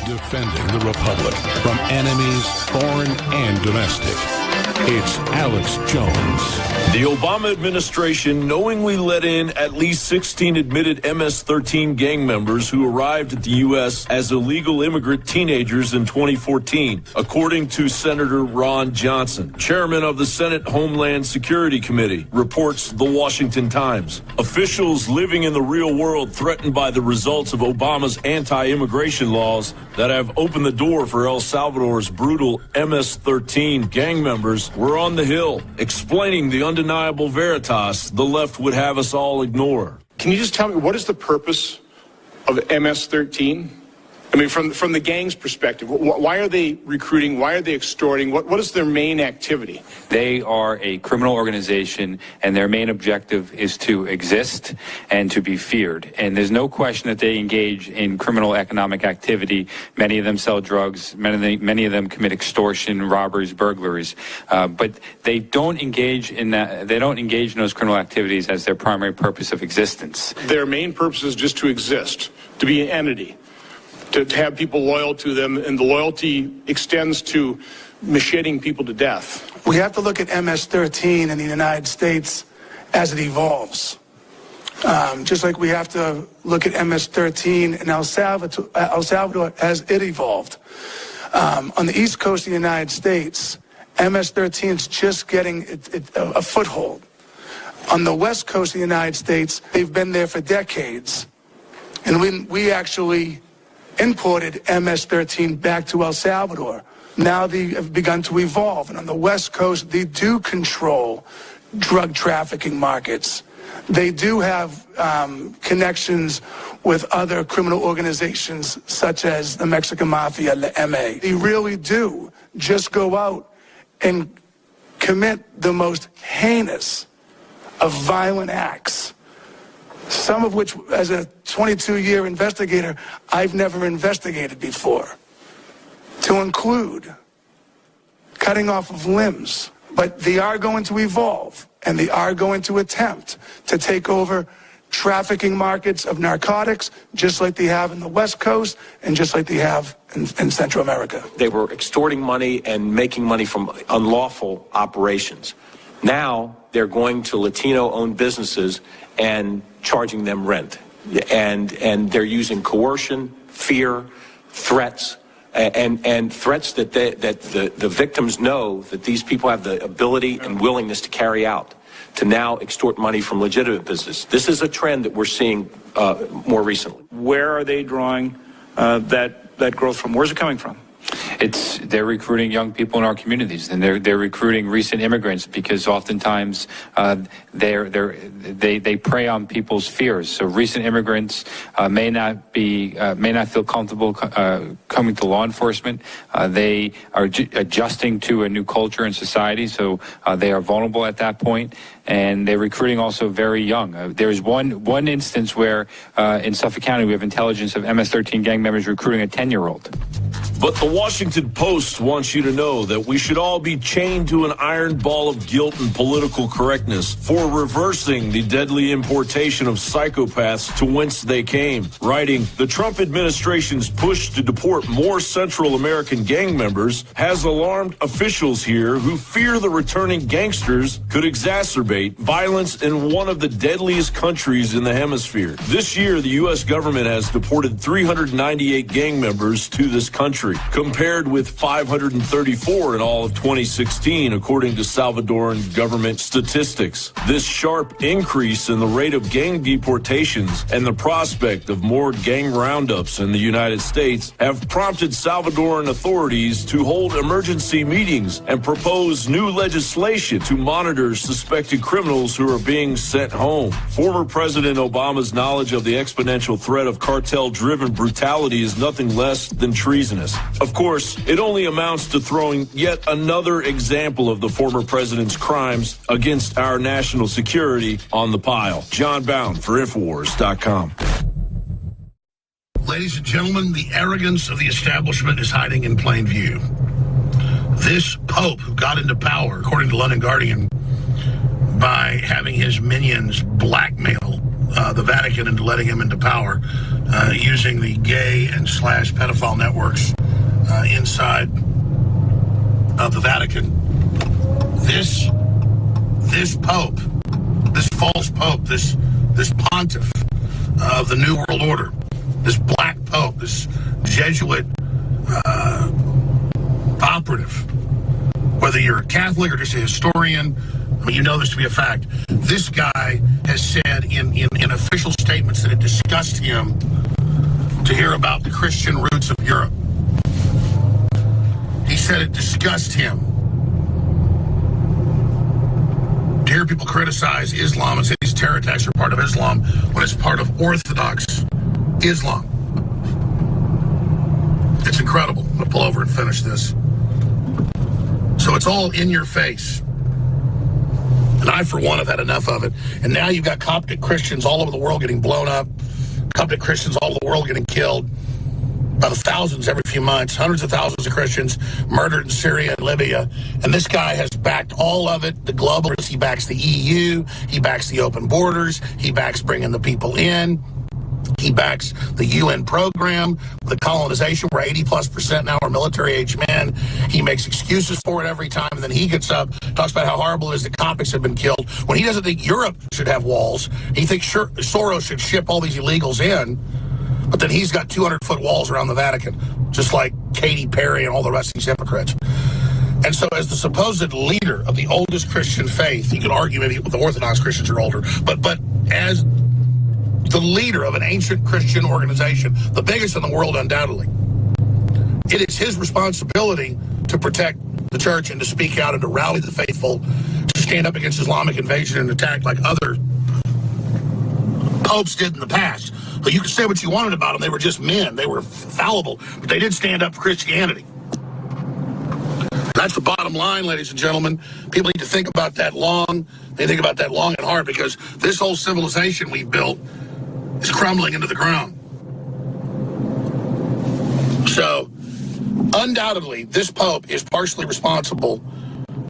Defending the Republic from enemies, foreign and domestic. It's Alex Jones. The Obama administration knowingly let in at least 16 admitted MS-13 gang members who arrived at the U.S. as illegal immigrant teenagers in 2014, according to Senator Ron Johnson, chairman of the Senate Homeland Security Committee, reports The Washington Times. Officials living in the real world threatened by the results of Obama's anti-immigration laws that have opened the door for El Salvador's brutal MS-13 gang members were on the Hill, explaining the undeniable veritas the left would have us all ignore. Can you just tell me, what is the purpose of MS-13? I mean, from the gang's perspective, why are they recruiting? Why are they extorting? What is their main activity? They are a criminal organization, and their main objective is to exist and to be feared. And there's no question that they engage in criminal economic activity. Many of them sell drugs. Many of them commit extortion, robberies, burglaries. But they don't engage in that. They don't engage in those criminal activities as their primary purpose of existence. Their main purpose is just to exist, to be an entity, to have people loyal to them, and the loyalty extends to macheting people to death. We have to look at MS-13 in the United States as it evolves. Just like we have to look at MS-13 in El Salvador as it evolved. On the East Coast of the United States, MS-13 is just getting a foothold. On the West Coast of the United States, they've been there for decades. And we actually imported MS-13 back to El Salvador. Now they have begun to evolve, and on the West Coast, they do control drug trafficking markets. They do have connections with other criminal organizations, such as the Mexican Mafia, the MA. They really do just go out and commit the most heinous of violent acts, some of which, as a 22-year investigator, I've never investigated before, to include cutting off of limbs. But they are going to evolve, and they are going to attempt to take over trafficking markets of narcotics, just like they have in the West Coast and just like they have in Central America. They were extorting money and making money from unlawful operations. Now they're going to Latino-owned businesses and charging them rent. And they're using coercion, fear, threats, and threats that the victims know that these people have the ability and willingness to carry out, to now extort money from legitimate business. This is a trend that we're seeing more recently. Where are they drawing that growth from? Where's it coming from? They're recruiting young people in our communities, and they're recruiting recent immigrants because oftentimes they prey on people's fears. So recent immigrants may not feel comfortable coming to law enforcement. They are adjusting to a new culture and society, so they are vulnerable at that point. And they're recruiting also very young. There's one instance where in Suffolk County we have intelligence of MS-13 gang members recruiting a 10-year-old. But the Washington Post wants you to know that we should all be chained to an iron ball of guilt and political correctness for reversing the deadly importation of psychopaths to whence they came. Writing, the Trump administration's push to deport more Central American gang members has alarmed officials here who fear the returning gangsters could exacerbate violence in one of the deadliest countries in the hemisphere. This year, the U.S. government has deported 398 gang members to this country, compared with 534 in all of 2016, according to Salvadoran government statistics. This sharp increase in the rate of gang deportations and the prospect of more gang roundups in the United States have prompted Salvadoran authorities to hold emergency meetings and propose new legislation to monitor suspected criminals who are being sent home. Former President Obama's knowledge of the exponential threat of cartel-driven brutality is nothing less than treasonous. Of course, it only amounts to throwing yet another example of the former president's crimes against our national security on the pile. John Bound for Infowars.com. Ladies and gentlemen, the arrogance of the establishment is hiding in plain view. This Pope, who got into power, according to London Guardian, by having his minions blackmail the Vatican into letting him into power using the gay and / pedophile networks inside of the Vatican. This Pope, this false Pope, this pontiff of the New World Order, this black Pope, this Jesuit operative, whether you're a Catholic or just a historian, I mean, you know this to be a fact. This guy has said in official statements that it disgusts him to hear about the Christian roots of Europe. He said it disgusts him to hear people criticize Islam and say these terror attacks are part of Islam when it's part of Orthodox Islam. It's incredible. I'm going to pull over and finish this. So it's all in your face. And I, for one, have had enough of it. And now you've got Coptic Christians all over the world getting blown up, Coptic Christians all over the world getting killed, by the thousands every few months, hundreds of thousands of Christians murdered in Syria and Libya. And this guy has backed all of it, the globalists. He backs the EU. He backs the open borders. He backs bringing the people in. He backs the UN program, the colonization, where 80+% now are military-age men. He makes excuses for it every time, and then he gets up, talks about how horrible it is that Coptics have been killed, when he doesn't think Europe should have walls. He thinks Soros should ship all these illegals in, but then he's got 200-foot walls around the Vatican, just like Katy Perry and all the rest of these hypocrites. And so as the supposed leader of the oldest Christian faith, you could argue maybe the Orthodox Christians are older, but as the leader of an ancient Christian organization, the biggest in the world undoubtedly, it is his responsibility to protect the church and to speak out and to rally the faithful, to stand up against Islamic invasion and attack like other popes did in the past. So you can say what you wanted about them. They were just men. They were fallible, but they did stand up for Christianity. That's the bottom line, ladies and gentlemen. People need to think about that long. They think about that long and hard, because this whole civilization we've built is crumbling into the ground. So, undoubtedly, this Pope is partially responsible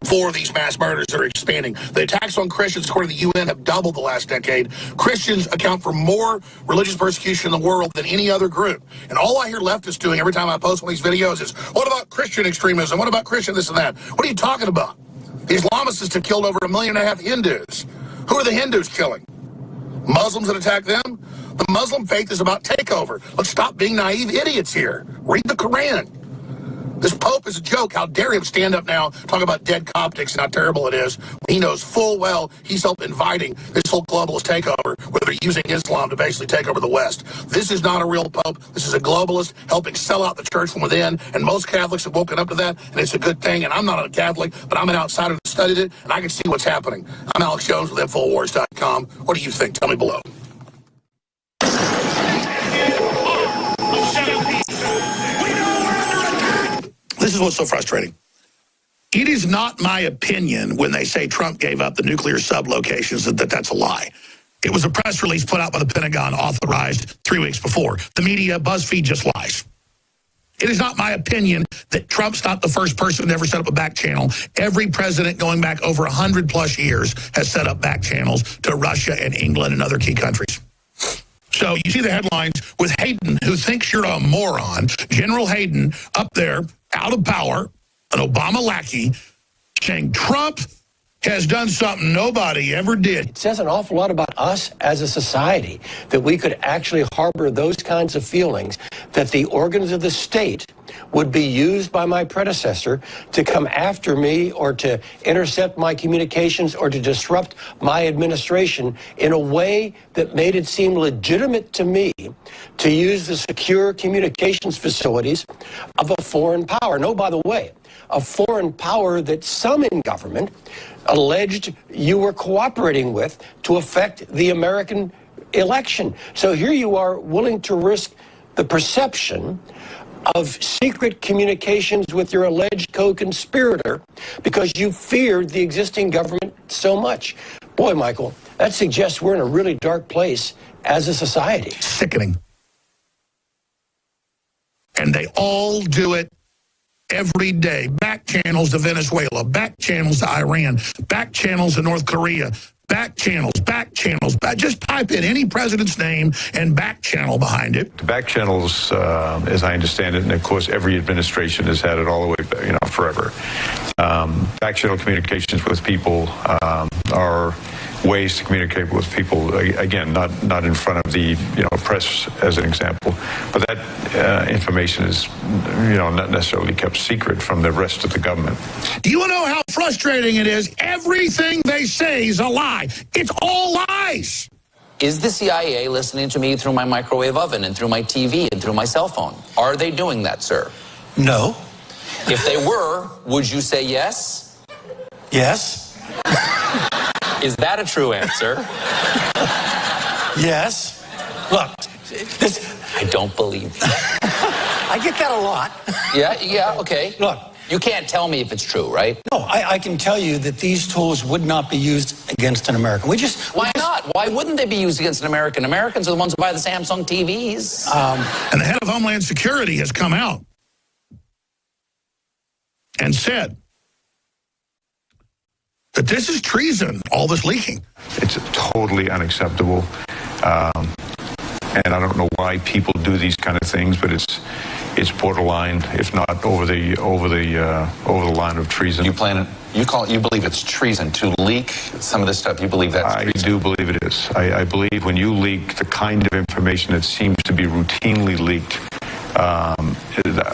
for these mass murders that are expanding. The attacks on Christians, according to the UN, have doubled the last decade. Christians account for more religious persecution in the world than any other group. And all I hear leftists doing every time I post one of these videos is, what about Christian extremism? What about Christian this and that? What are you talking about? The Islamists have killed over 1.5 million Hindus. Who are the Hindus killing? Muslims that attack them? The Muslim faith is about takeover. Let's stop being naive idiots here. Read the Quran. This Pope is a joke. How dare him stand up now, talk about dead Coptics and how terrible it is, when he knows full well he's helped inviting this whole globalist takeover, where they're using Islam to basically take over the West. This is not a real Pope. This is a globalist helping sell out the church from within, and most Catholics have woken up to that, and it's a good thing. And I'm not a Catholic, but I'm an outsider that studied it, and I can see what's happening. I'm Alex Jones with Infowars.com. What do you think? Tell me below. This is what's so frustrating. It is not my opinion when they say Trump gave up the nuclear sub-locations that's a lie. It was a press release put out by the Pentagon, authorized 3 weeks before. The media, BuzzFeed, just lies. It is not my opinion that Trump's not the first person to ever set up a back channel. Every president going back over 100+ years has set up back channels to Russia and England and other key countries. So you see the headlines with Hayden, who thinks you're a moron. General Hayden up there, out of power, an Obama lackey, saying Trump has done something nobody ever did. It says an awful lot about us as a society, that we could actually harbor those kinds of feelings, that the organs of the state would be used by my predecessor to come after me or to intercept my communications or to disrupt my administration in a way that made it seem legitimate to me to use the secure communications facilities of a foreign power. No, by the way, a foreign power that some in government alleged you were cooperating with to affect the American election. So here you are willing to risk the perception of secret communications with your alleged co-conspirator because you feared the existing government so much. Boy, Michael, that suggests we're in a really dark place as a society. Sickening. And they all do it every day. Back channels to Venezuela, back channels to Iran, back channels to North Korea, Back channels, just type in any president's name and back channel behind it. The back channels, as I understand it, and of course every administration has had it all the way, forever. Back channel communications with people are ways to communicate with people. Again, not in front of the press as an example, but that information is not necessarily kept secret from the rest of the government. Do you know how frustrating it is? Everything they say is a lie. It's all lies. Is the CIA listening to me through my microwave oven and through my TV and through my cell phone? Are they doing that, sir? No. If they were, would you say yes? Yes. Is that a true answer? Yes. Look, I don't believe you. I get that a lot. Yeah, okay. Look. You can't tell me if it's true, right? No, I can tell you that these tools would not be used against an American. Why not? Why wouldn't they be used against an American? Americans are the ones who buy the Samsung TVs. And the head of Homeland Security has come out and said that this is treason, all this leaking. It's totally unacceptable. And I don't know why people do these kind of things, but it's borderline, if not over the line of treason. You believe it's treason to leak some of this stuff? You believe that's treason? I do believe it is. I believe when you leak the kind of information that seems to be routinely leaked, a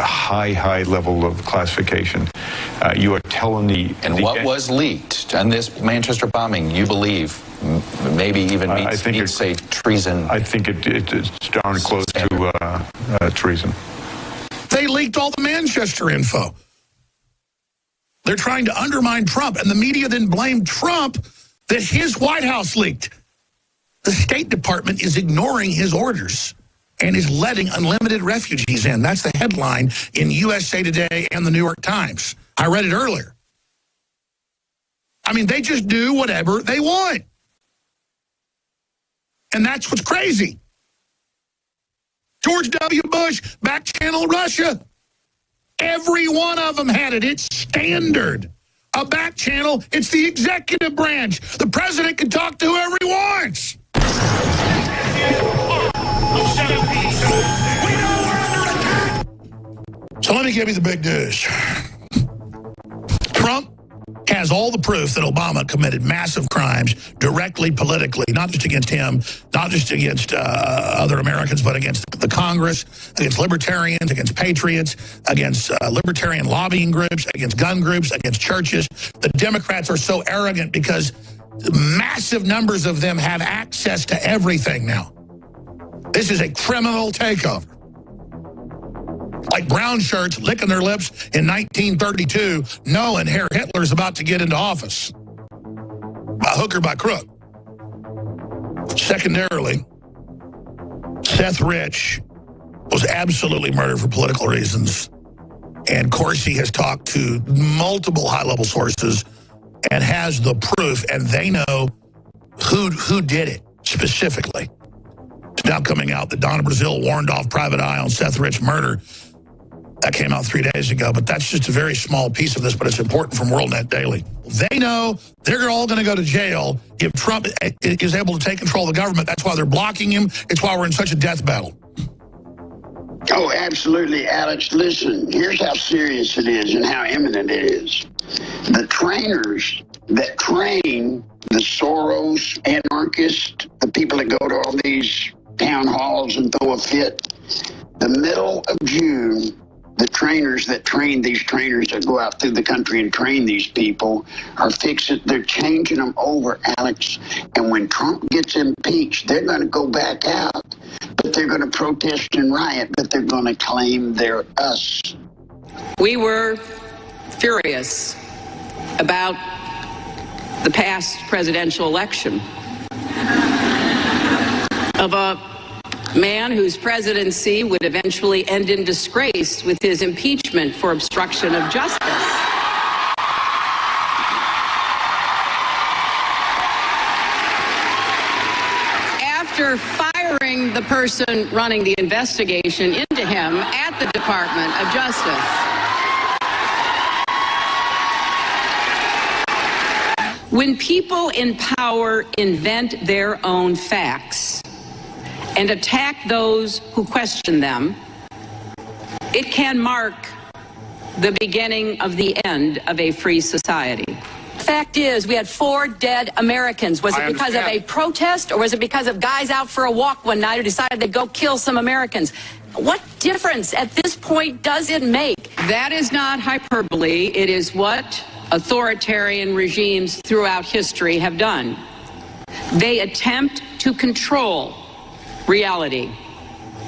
high level of classification, you are telling the... And what was leaked on this Manchester bombing, you believe, maybe even meets say treason? I think it's darn close to treason. They leaked all the Manchester info. They're trying to undermine Trump, and the media then blamed Trump that his White House leaked. The State Department is ignoring his orders and is letting unlimited refugees in. That's the headline in USA Today and the New York Times. I read it earlier. I mean, they just do whatever they want. And that's what's crazy. George W. Bush, back channel Russia. Every one of them had it. It's standard. A back channel, it's the executive branch. The president can talk to whoever he wants. So let me give you the big news. Trump has all the proof that Obama committed massive crimes directly politically, not just against him, not just against other Americans, but against the Congress, against libertarians, against patriots, against libertarian lobbying groups, against gun groups, against churches. The Democrats are so arrogant because massive numbers of them have access to everything now. This is a criminal takeover. Like brown shirts licking their lips in 1932, knowing Herr Hitler's about to get into office. By hook or by crook. Secondarily, Seth Rich was absolutely murdered for political reasons. And Corsi has talked to multiple high-level sources and has the proof, and they know who did it specifically. It's now coming out that Donna Brazile warned off Private Eye on Seth Rich's murder. That came out 3 days ago, but that's just a very small piece of this, but it's important from WorldNet Daily. They know they're all going to go to jail if Trump is able to take control of the government. That's why they're blocking him. It's why we're in such a death battle. Oh, absolutely, Alex. Listen, here's how serious it is and how imminent it is. The trainers that train the Soros anarchists, the people that go to all these town halls and throw a fit, the middle of June, the trainers that train these trainers that go out through the country and train these people are they're changing them over, Alex. And when Trump gets impeached, they're going to go back out, but they're going to protest and riot, but they're going to claim they're us. We were furious about the past presidential election of a man whose presidency would eventually end in disgrace with his impeachment for obstruction of justice. After firing the person running the investigation into him at the Department of Justice. When people in power invent their own facts and attack those who question them, it can mark the beginning of the end of a free society. Fact is, we had 4 dead Americans. Was it because of a protest, or was it because of guys out for a walk one night who decided to go kill some Americans? What difference at this point does it make? That is not hyperbole. It is what authoritarian regimes throughout history have done. They attempt to control reality,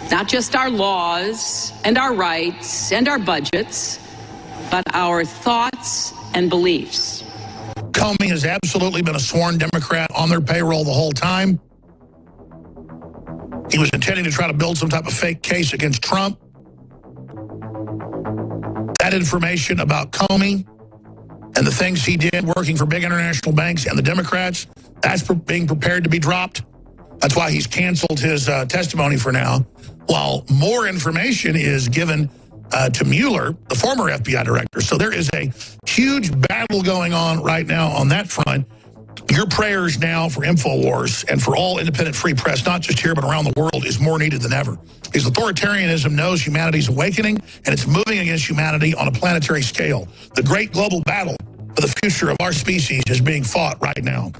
not just our laws and our rights and our budgets, but our thoughts and beliefs. Comey has absolutely been a sworn Democrat on their payroll the whole time. He was intending to try to build some type of fake case against Trump. That information about Comey and the things he did working for big international banks and the Democrats, that's being prepared to be dropped. That's why he's canceled his testimony for now, while more information is given to Mueller, the former FBI director. So there is a huge battle going on right now on that front. Your prayers now for InfoWars and for all independent free press, not just here but around the world, is more needed than ever. Because authoritarianism knows humanity's awakening, and it's moving against humanity on a planetary scale. The great global battle for the future of our species is being fought right now.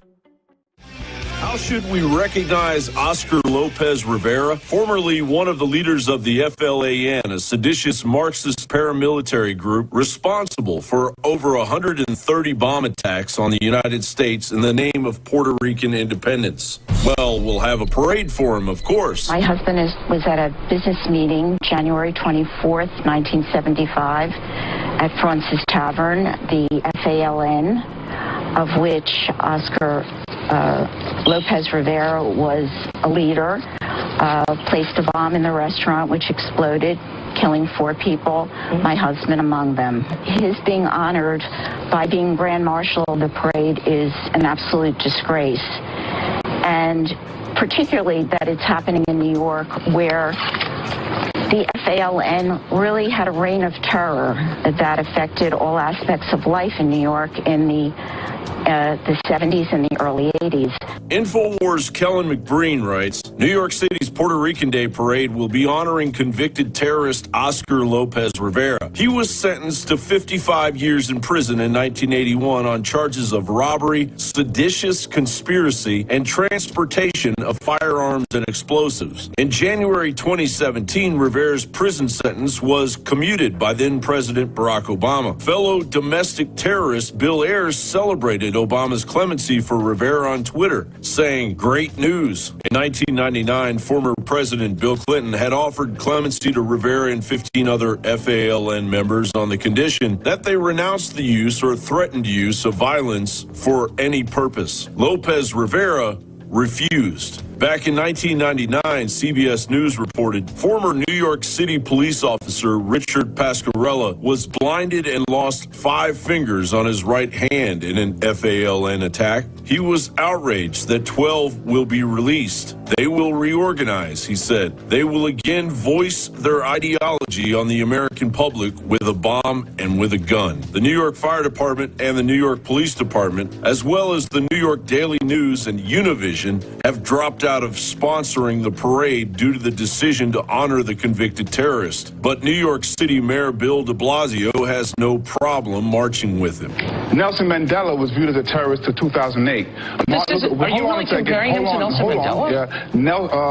How should we recognize Oscar Lopez Rivera, formerly one of the leaders of the FLAN, a seditious Marxist paramilitary group responsible for over 130 bomb attacks on the United States in the name of Puerto Rican independence? Well, we'll have a parade for him, of course. My husband was at a business meeting January 24th, 1975 at Francis Tavern, the FALN, of which Oscar Lopez Rivera was a leader, placed a bomb in the restaurant which exploded, killing 4 people, my husband among them. His being honored by being Grand Marshal of the parade is an absolute disgrace. And particularly that it's happening in New York, where the FALN really had a reign of terror that affected all aspects of life in New York in the 70s and the early 80s. InfoWars' Kellen McBreen writes, New York City's Puerto Rican Day Parade will be honoring convicted terrorist Oscar Lopez Rivera. He was sentenced to 55 years in prison in 1981 on charges of robbery, seditious conspiracy, and transportation of firearms and explosives. In January 2017, Rivera's prison sentence was commuted by then-President Barack Obama. Fellow domestic terrorist Bill Ayers celebrated Obama's clemency for Rivera on Twitter, saying, "Great news." In 1999, former President Bill Clinton had offered clemency to Rivera and 15 other FALN members on the condition that they renounced the use or threatened use of violence for any purpose. Lopez Rivera refused. Back in 1999, CBS News reported former New York City police officer Richard Pasquarella was blinded and lost 5 fingers on his right hand in an FALN attack. He was outraged that 12 will be released. They will reorganize, he said. They will again voice their ideology on the American public with a bomb and with a gun. The New York Fire Department and the New York Police Department, as well as the New York Daily News and Univision, have dropped out of sponsoring the parade due to the decision to honor the convicted terrorist. But New York City Mayor Bill de Blasio has no problem marching with him. Nelson Mandela was viewed as a terrorist till 2008. Are you really comparing him to Nelson Mandela? Yeah.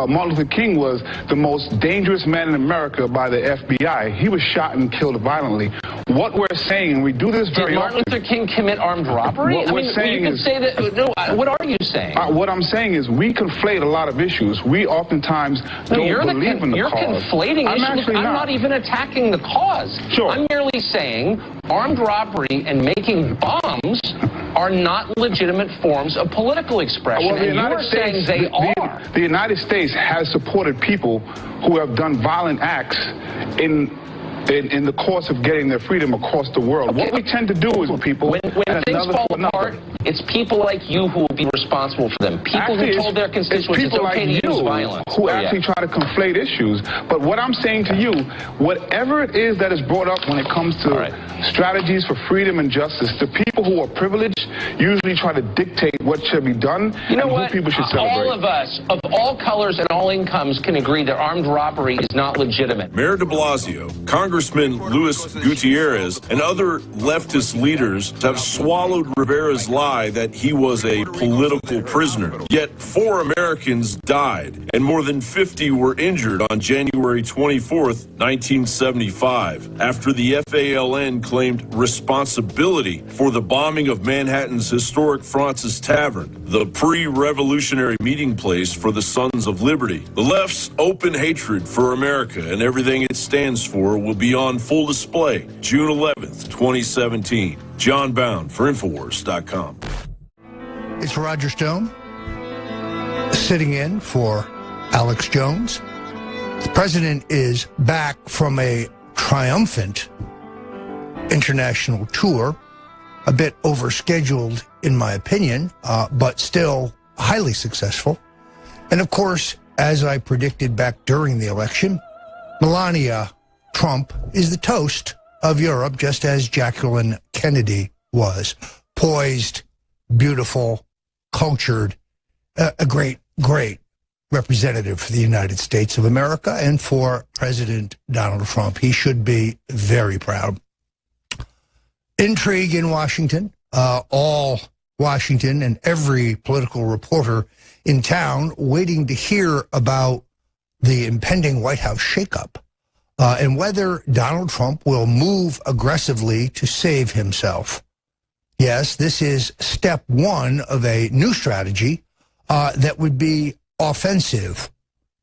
Martin Luther King was the most dangerous man in America by the FBI. He was shot and killed violently. What we're saying, and we do this very often. Did Martin Luther King commit armed robbery? What we're saying you could say that. No, what are you saying? What I'm saying is we conflate a lot of issues. We oftentimes don't believe in the you're cause. You're conflating issues. I'm not even attacking the cause. Sure. I'm merely saying armed robbery and making bombs are not legitimate forms of political expression. Well, and you are saying they are. The United States has supported people who have done violent acts in the course of getting their freedom across the world. Okay. What we tend to do is people... When things fall apart, it's people like you who will be responsible for them. People who told their constituents it's okay to use violence. Who actually try to conflate issues. But what I'm saying to you, whatever it is that is brought up when it comes to strategies for freedom and justice. The people who are privileged usually try to dictate what should be done and who people should celebrate. All of us, of all colors and all incomes, can agree that armed robbery is not legitimate. Mayor de Blasio, Congressman Luis Gutierrez, and other leftist leaders have swallowed Rivera's lie that he was a political prisoner. Yet 4 Americans died and more than 50 were injured on January 24th, 1975, after the FALN claimed responsibility for the bombing of Manhattan's historic Fraunces Tavern, the pre-revolutionary meeting place for the Sons of Liberty. The left's open hatred for America and everything it stands for will be on full display June 11th, 2017. John Bound for Infowars.com. It's Roger Stone sitting in for Alex Jones. The president is back from a triumphant international tour, a bit overscheduled in my opinion, but still highly successful. And of course, as I predicted back during the election, Melania Trump is the toast of Europe, just as Jacqueline Kennedy was. Poised, beautiful, cultured, a great representative for the United States of America and for President Donald Trump. He should be very proud. Intrigue in Washington. All Washington and every political reporter in town waiting to hear about the impending White House shakeup and whether Donald Trump will move aggressively to save himself. Yes, this is step one of a new strategy that would be offensive,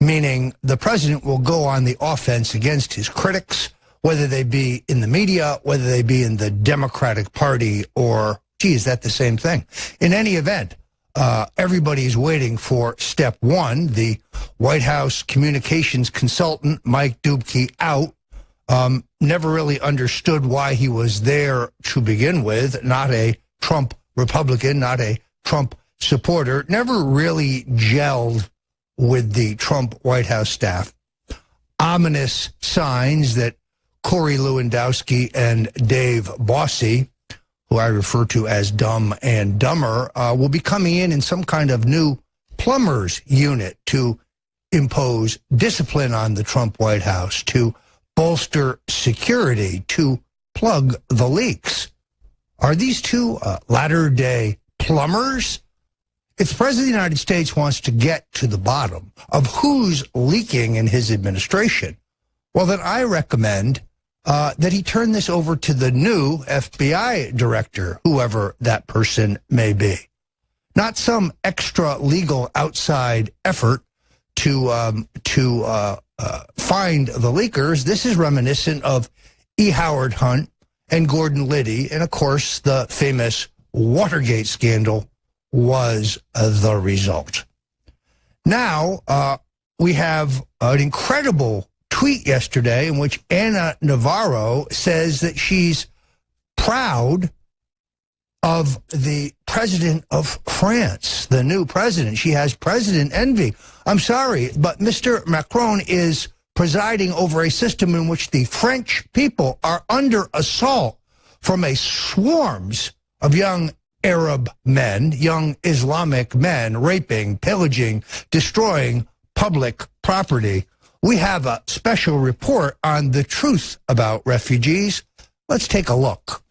meaning the president will go on the offense against his critics, whether they be in the media, whether they be in the Democratic Party, or, gee, is that the same thing? In any event, everybody's waiting for step one. The White House communications consultant, Mike Dubke, out. Never really understood why he was there to begin with. Not a Trump Republican, not a Trump supporter. Never really gelled with the Trump White House staff. Ominous signs that Corey Lewandowski and Dave Bossie, who I refer to as Dumb and Dumber, will be coming in some kind of new plumbers unit to impose discipline on the Trump White House, to bolster security, to plug the leaks. Are these two latter-day plumbers? If the President of the United States wants to get to the bottom of who's leaking in his administration, well, then I recommend that he turn this over to the new FBI director, whoever that person may be. Not some extra legal outside effort to find the leakers. This is reminiscent of E. Howard Hunt and Gordon Liddy, and of course the famous Watergate scandal was the result. Now we have an incredible tweet yesterday in which Ana Navarro says that she's proud of the president of France, the new president. She has president envy. I'm sorry, but Mr. Macron is presiding over a system in which the French people are under assault from a swarms of young Arab men, young Islamic men, raping, pillaging, destroying public property. We have a special report on the truth about refugees. Let's take a look.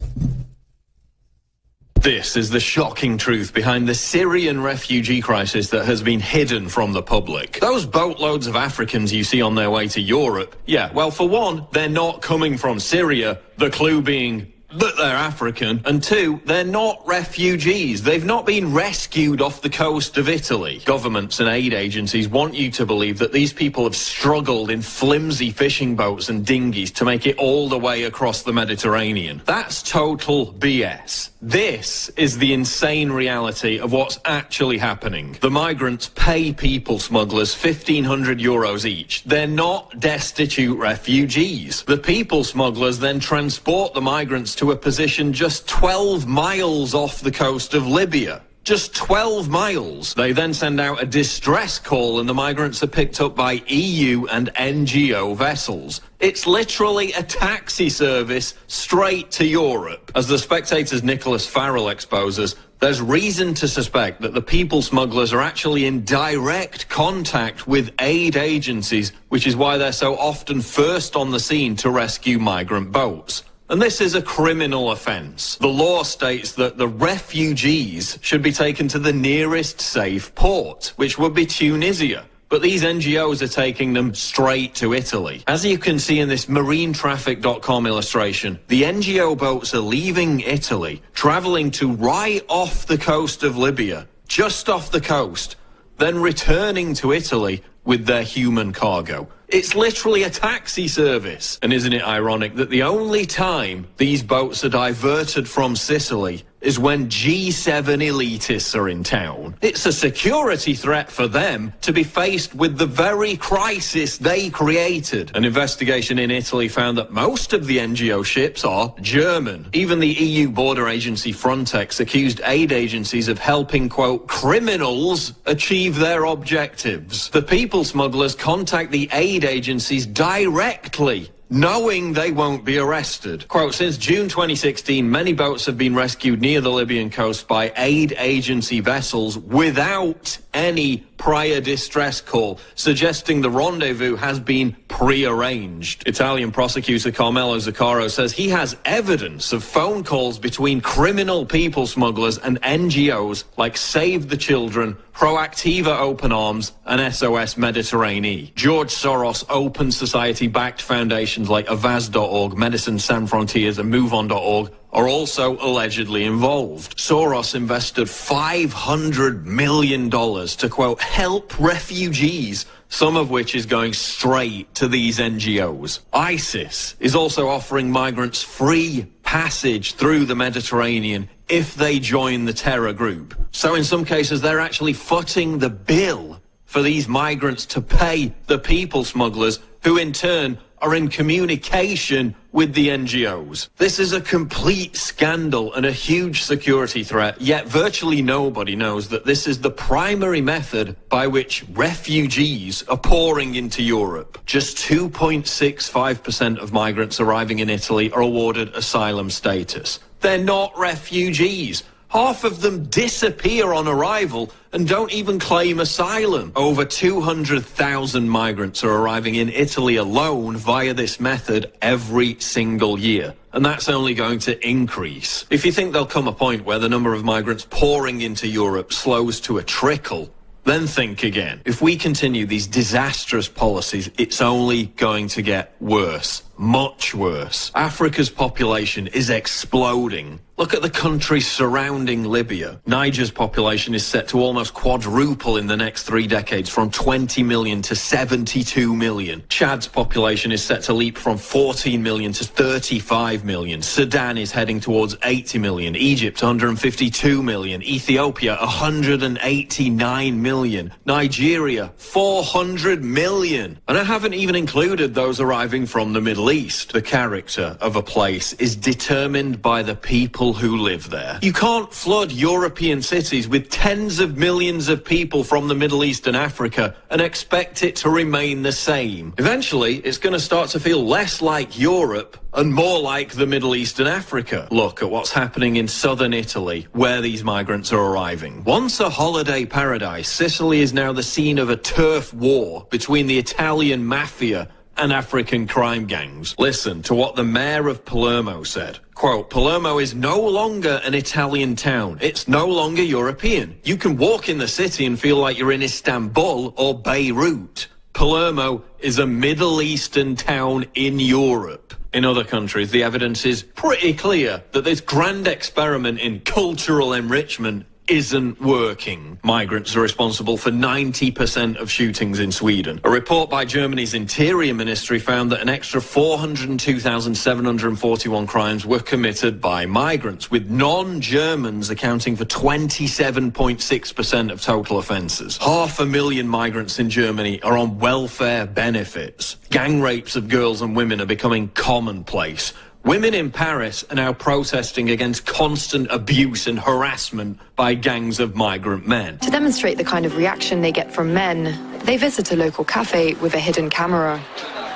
This is the shocking truth behind the Syrian refugee crisis that has been hidden from the public. Those boatloads of Africans you see on their way to Europe, yeah, well, for one, they're not coming from Syria, the clue being that they're African, and two, they're not refugees. They've not been rescued off the coast of Italy. Governments and aid agencies want you to believe that these people have struggled in flimsy fishing boats and dinghies to make it all the way across the Mediterranean. That's total BS. This is the insane reality of what's actually happening. The migrants pay people smugglers 1,500 euros each. They're not destitute refugees. The people smugglers then transport the migrants to a position just 12 miles off the coast of Libya. just 12 miles. They then send out a distress call and the migrants are picked up by EU and NGO vessels. It's literally a taxi service straight to Europe. As The Spectator's Nicholas Farrell exposes, there's reason to suspect that the people smugglers are actually in direct contact with aid agencies, which is why they're so often first on the scene to rescue migrant boats. And this is a criminal offence. The law states that the refugees should be taken to the nearest safe port, which would be Tunisia. But these NGOs are taking them straight to Italy. As you can see in this marinetraffic.com illustration, the NGO boats are leaving Italy, travelling to right off the coast of Libya, just off the coast, then returning to Italy with their human cargo. It's literally a taxi service. And isn't it ironic that the only time these boats are diverted from Sicily is when G7 elitists are in town? It's a security threat for them to be faced with the very crisis they created. An investigation in Italy found that most of the NGO ships are German. Even the EU border agency Frontex accused aid agencies of helping, quote, criminals achieve their objectives. The people smugglers contact the aid agencies directly, knowing they won't be arrested. Quote, since June 2016, many boats have been rescued near the Libyan coast by aid agency vessels without any prior distress call, suggesting the rendezvous has been pre-arranged. Italian prosecutor Carmelo Zuccaro says he has evidence of phone calls between criminal people smugglers and NGOs like Save the Children, Proactiva Open Arms, and SOS Mediterranean. George Soros Open Society-backed foundations like Avaz.org, Medicine Sans Frontiers, and MoveOn.org are also allegedly involved. Soros invested $500 million to, quote, help refugees, some of which is going straight to these NGOs. ISIS is also offering migrants free passage through the Mediterranean if they join the terror group. So in some cases, they're actually footing the bill for these migrants to pay the people smugglers, who in turn are in communication with the NGOs. This is a complete scandal and a huge security threat, yet virtually nobody knows that this is the primary method by which refugees are pouring into Europe. Just 2.65% of migrants arriving in Italy are awarded asylum status. They're not refugees. Half of them disappear on arrival and don't even claim asylum. Over 200,000 migrants are arriving in Italy alone via this method every single year. And that's only going to increase. If you think there'll come a point where the number of migrants pouring into Europe slows to a trickle, then think again. If we continue these disastrous policies, it's only going to get worse. Much worse. Africa's population is exploding. Look at the countries surrounding Libya. Niger's population is set to almost quadruple in the next 3 decades, from 20 million to 72 million. Chad's population is set to leap from 14 million to 35 million. Sudan is heading towards 80 million. Egypt, 152 million. Ethiopia, 189 million. Nigeria, 400 million. And I haven't even included those arriving from the Middle East. The character of a place is determined by the people who live there. You can't flood European cities with tens of millions of people from the Middle East and Africa and expect it to remain the same. Eventually, it's going to start to feel less like Europe and more like the Middle East and Africa. Look at what's happening in southern Italy, where these migrants are arriving. Once a holiday paradise, Sicily is now the scene of a turf war between the Italian mafia and African crime gangs. Listen to what the mayor of Palermo said. Quote, Palermo is no longer an Italian town. It's no longer European. You can walk in the city and feel like you're in Istanbul or Beirut. Palermo is a Middle Eastern town in Europe. In other countries, the evidence is pretty clear that this grand experiment in cultural enrichment isn't working. Migrants are responsible for 90% of shootings in Sweden. A report by Germany's Interior Ministry found that an extra 402,741 crimes were committed by migrants, with non-Germans accounting for 27.6% of total offences. 500,000 migrants in Germany are on welfare benefits. Gang rapes of girls and women are becoming commonplace. Women in Paris are now protesting against constant abuse and harassment by gangs of migrant men. To demonstrate the kind of reaction they get from men, they visit a local cafe with a hidden camera.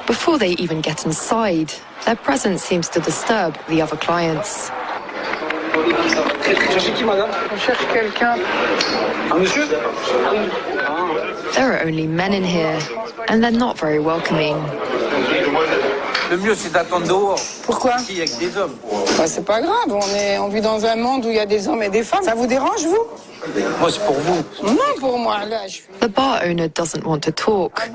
Before they even get inside, their presence seems to disturb the other clients. There are only men in here, and they're not very welcoming. Le mieux, c'est d'attendre dehors. Pourquoi? Ici, avec des hommes. Bah, c'est pas grave, on vit dans un monde où il y a des hommes et des femmes. Ça vous dérange, vous? Moi, c'est pour vous. Non, pour moi, là, je suis... The bar owner doesn't want to talk.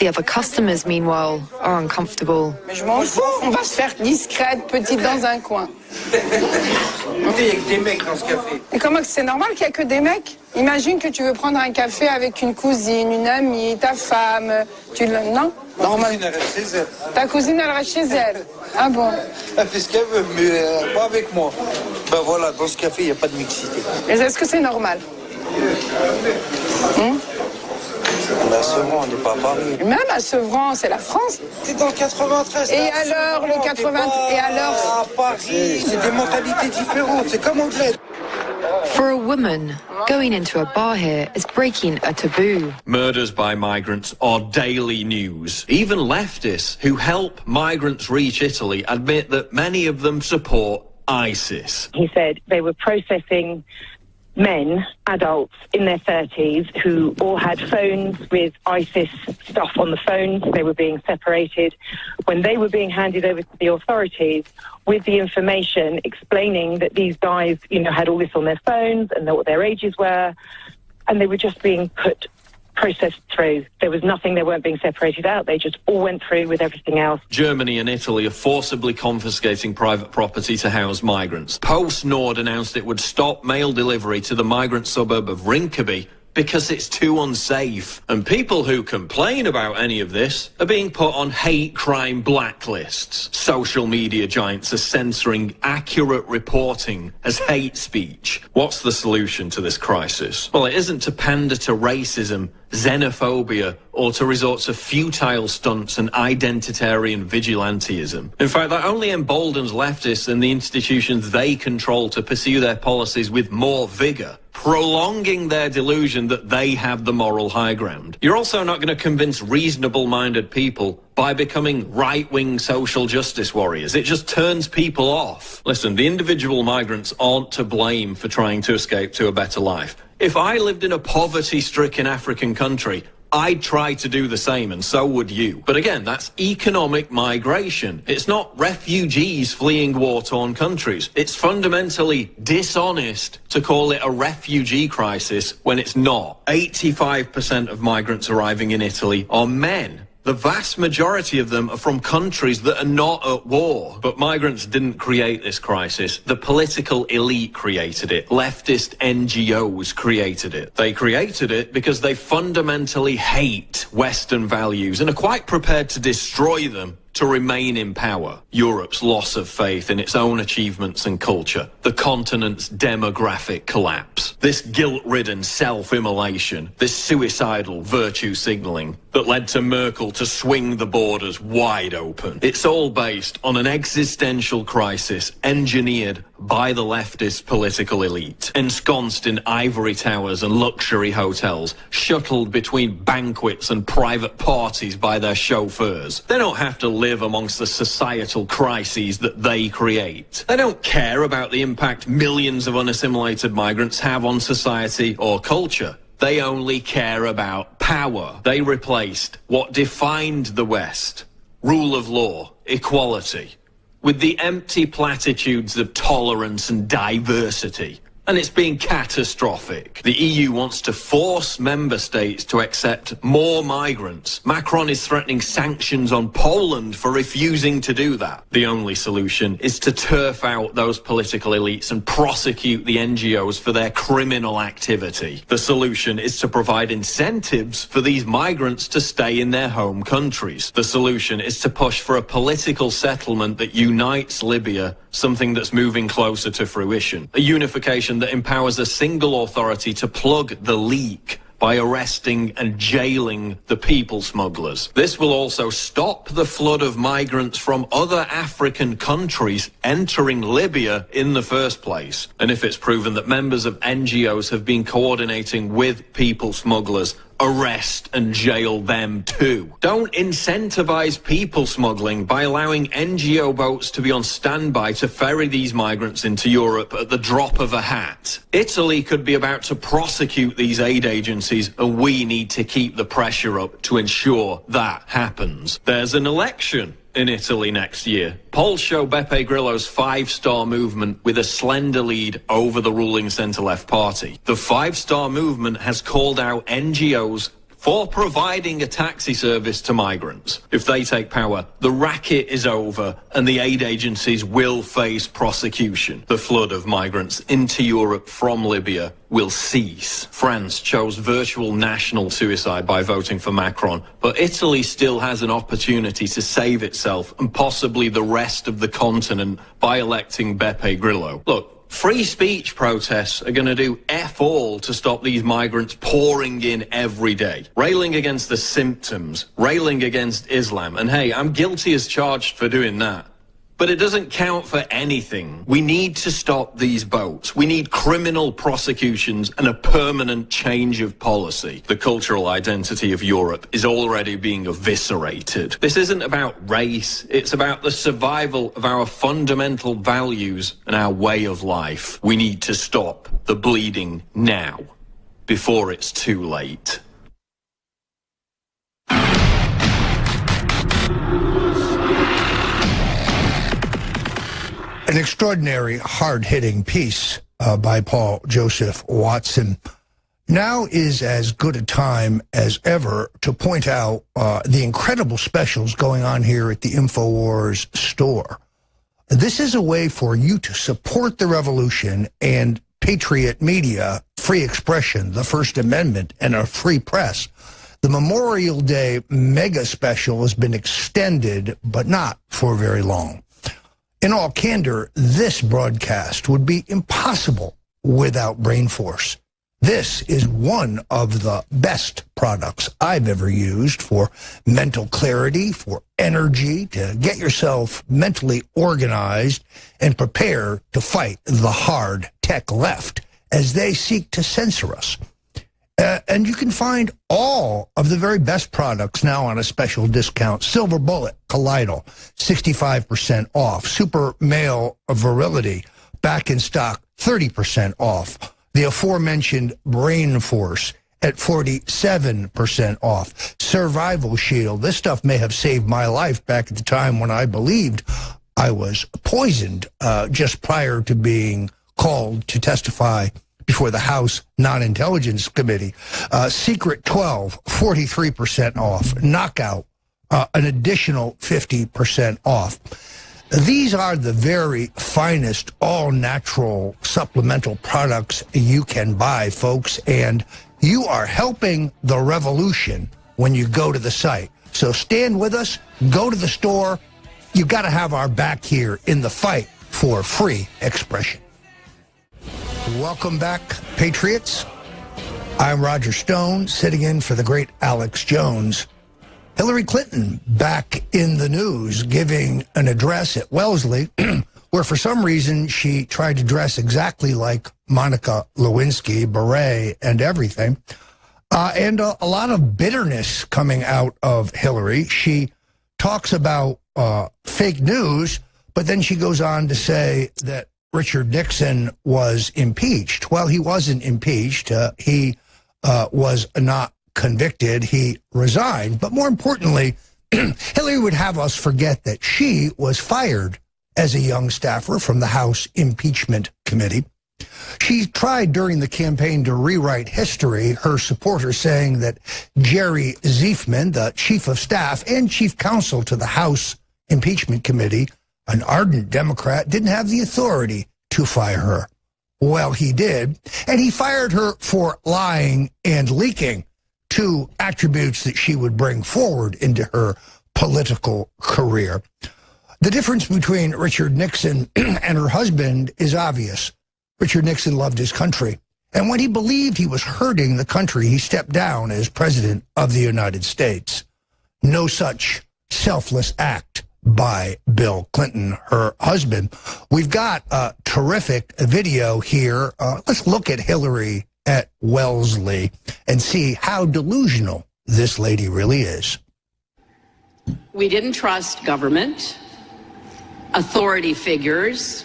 The other customers, meanwhile, are uncomfortable. Mais je m'en fous, on va se faire discrète, petite dans un coin. Il y a que des mecs dans ce café. Et comment c'est normal qu'il n'y a que des mecs? Imagine que tu veux prendre un café avec une cousine, une amie, ta femme. Non? Ma cousine, elle reste chez elle. Ta cousine, elle reste chez elle. Ah bon? Elle fait ce qu'elle veut, mais pas avec moi. Ben voilà, dans ce café, il n'y a pas de mixité. Mais est-ce que c'est normal? À Sevran, on n'est pas à Paris. Même à Sevran, c'est la France. T'es dans le 93. Et alors, le 80... Et alors? À Paris, c'est des mentalités différentes. C'est comme anglais. For a woman, going into a bar here is breaking a taboo. Murders by migrants are daily news. Even leftists who help migrants reach Italy admit that many of them support ISIS. He said they were processing men, adults in their 30s, who all had phones with ISIS stuff on the phones. They were being separated. When they were being handed over to the authorities with the information explaining that these guys, had all this on their phones and what their ages were, and they were just being processed through. There was nothing, they weren't being separated out. They just all went through with everything else. Germany and Italy are forcibly confiscating private property to house migrants. PostNord announced it would stop mail delivery to the migrant suburb of Rinkeby because it's too unsafe. And people who complain about any of this are being put on hate crime blacklists. Social media giants are censoring accurate reporting as hate speech. What's the solution to this crisis? Well, it isn't to pander to racism, xenophobia, or to resort to futile stunts and identitarian vigilantism. In fact, that only emboldens leftists and the institutions they control to pursue their policies with more vigour, prolonging their delusion that they have the moral high ground. You're also not going to convince reasonable-minded people by becoming right-wing social justice warriors. It just turns people off. Listen, the individual migrants aren't to blame for trying to escape to a better life. If I lived in a poverty-stricken African country, I'd try to do the same, and so would you. But again, that's economic migration. It's not refugees fleeing war-torn countries. It's fundamentally dishonest to call it a refugee crisis when it's not. 85% of migrants arriving in Italy are men. The vast majority of them are from countries that are not at war. But migrants didn't create this crisis. The political elite created it. Leftist NGOs created it. They created it because they fundamentally hate Western values and are quite prepared to destroy them to remain in power. Europe's loss of faith in its own achievements and culture, the continent's demographic collapse, this guilt-ridden self-immolation, this suicidal virtue signalling that led to Merkel to swing the borders wide open. It's all based on an existential crisis engineered by the leftist political elite, ensconced in ivory towers and luxury hotels, shuttled between banquets and private parties by their chauffeurs. They don't have to live amongst the societal crises that they create. They don't care about the impact millions of unassimilated migrants have on society or culture. They only care about power. They replaced what defined the West, rule of law, equality, with the empty platitudes of tolerance and diversity. And it's been catastrophic. The EU wants to force member states to accept more migrants. Macron is threatening sanctions on Poland for refusing to do that. The only solution is to turf out those political elites and prosecute the NGOs for their criminal activity. The solution is to provide incentives for these migrants to stay in their home countries. The solution is to push for a political settlement that unites Libya, something that's moving closer to fruition. A unification that empowers a single authority to plug the leak by arresting and jailing the people smugglers. This will also stop the flood of migrants from other African countries entering Libya in the first place. And if it's proven that members of NGOs have been coordinating with people smugglers, arrest and jail them too. Don't incentivize people smuggling by allowing NGO boats to be on standby to ferry these migrants into Europe at the drop of a hat. Italy could be about to prosecute these aid agencies, and we need to keep the pressure up to ensure that happens. There's an election in Italy next year. Polls show Beppe Grillo's five-star movement with a slender lead over the ruling centre-left party. The five-star movement has called out NGOs for providing a taxi service to migrants. If they take power, the racket is over and the aid agencies will face prosecution. The flood of migrants into Europe from Libya will cease. France chose virtual national suicide by voting for Macron, but Italy still has an opportunity to save itself and possibly the rest of the continent by electing Beppe Grillo. Look, free speech protests are going to do F all to stop these migrants pouring in every day. Railing against the symptoms, railing against Islam. And hey, I'm guilty as charged for doing that. But it doesn't count for anything. We need to stop these boats. We need criminal prosecutions and a permanent change of policy. The cultural identity of Europe is already being eviscerated. This isn't about race. It's about the survival of our fundamental values and our way of life. We need to stop the bleeding now, before it's too late. An extraordinary, hard-hitting piece by Paul Joseph Watson. Now is as good a time as ever to point out the incredible specials going on here at the InfoWars store. This is a way for you to support the revolution and patriot media, free expression, the First Amendment, and a free press. The Memorial Day mega special has been extended, but not for very long. In all candor, this broadcast would be impossible without Brain Force. This is one of the best products I've ever used for mental clarity, for energy, to get yourself mentally organized and prepare to fight the hard tech left as they seek to censor us. And you can find all of the very best products now on a special discount. Silver Bullet Colloidal, 65% off. Super Male Virility, back in stock, 30% off. The aforementioned Brain Force at 47% off. Survival Shield. This stuff may have saved my life back at the time when I believed I was poisoned just prior to being called to testify before the House Non-Intelligence Committee. Secret 12, 43% off. Knockout, an additional 50% off. These are the very finest all-natural supplemental products you can buy, folks, and you are helping the revolution when you go to the site. So stand with us, go to the store. You've got to have our back here in the fight for free expression. Welcome back, Patriots. I'm Roger Stone, sitting in for the great Alex Jones. Hillary Clinton back in the news, giving an address at Wellesley, where for some reason she tried to dress exactly like Monica Lewinsky, beret and everything. And a lot of bitterness coming out of Hillary. She talks about fake news, but then she goes on to say that Richard Nixon was impeached. Well, he wasn't impeached. He was not convicted. He resigned. But more importantly, Hillary would have us forget that she was fired as a young staffer from the House Impeachment Committee. She tried during the campaign to rewrite history, her supporters saying that Jerry Ziefman, the chief of staff and chief counsel to the House Impeachment Committee, an ardent Democrat, didn't have the authority to fire her. Well, he did, and he fired her for lying and leaking, two attributes that she would bring forward into her political career. The difference between Richard Nixon and her husband is obvious. Richard Nixon loved his country, And when he believed he was hurting the country, he stepped down as president of the United States. No such selfless act by Bill Clinton, her husband. We've got a terrific video here. Let's look at Hillary at Wellesley and see how delusional this lady really is. We didn't trust government, authority figures,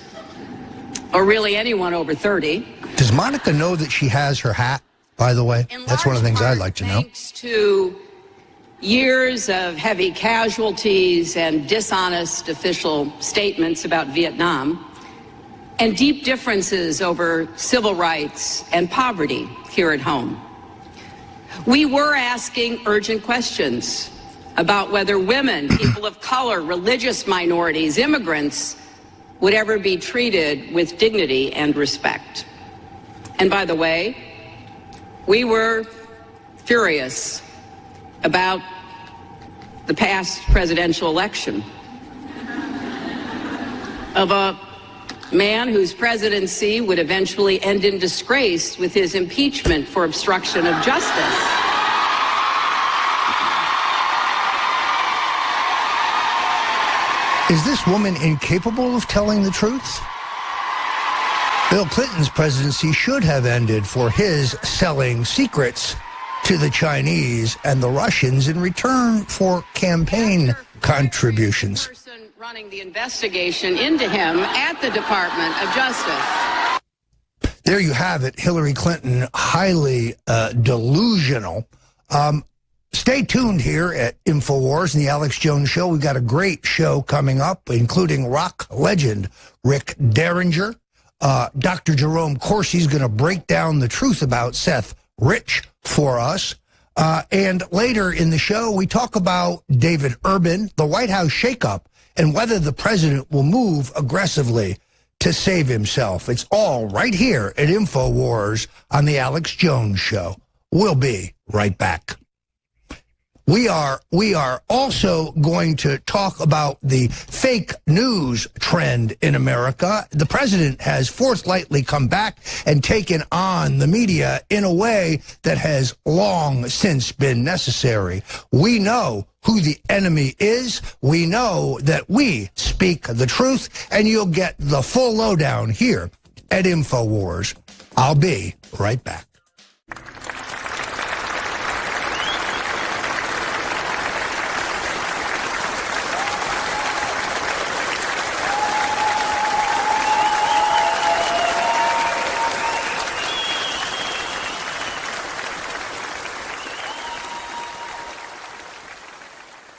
or really anyone over 30. Does Monica know that she has her hat, by the way? That's one of the things I'd like to know. Thanks to years of heavy casualties and dishonest official statements about Vietnam, and deep differences over civil rights and poverty here at home. We were asking urgent questions about whether women, people of color, religious minorities, immigrants would ever be treated with dignity and respect. And by the way, we were furious about the past presidential election of a man whose presidency would eventually end in disgrace with his impeachment for obstruction of justice. Is this woman incapable of telling the truth? Bill Clinton's presidency should have ended for his selling secrets to the Chinese and the Russians in return for campaign contributions. The person running the investigation into him at the Department of Justice. There you have it, Hillary Clinton, highly delusional. Stay tuned here at InfoWars and the Alex Jones Show. We've got a great show coming up, including rock legend Rick Derringer. Dr. Jerome Corsi's going to break down the truth about Seth Rich for us. And later in the show, we talk about David Urban, the White House shakeup, and whether the president will move aggressively to save himself. It's all right here at InfoWars on the Alex Jones Show. We'll be right back. We are also going to talk about the fake news trend in America. The president has forthrightly come back and taken on the media in a way that has long since been necessary. We know who the enemy is. We know that we speak the truth, and you'll get the full lowdown here at InfoWars. I'll be right back.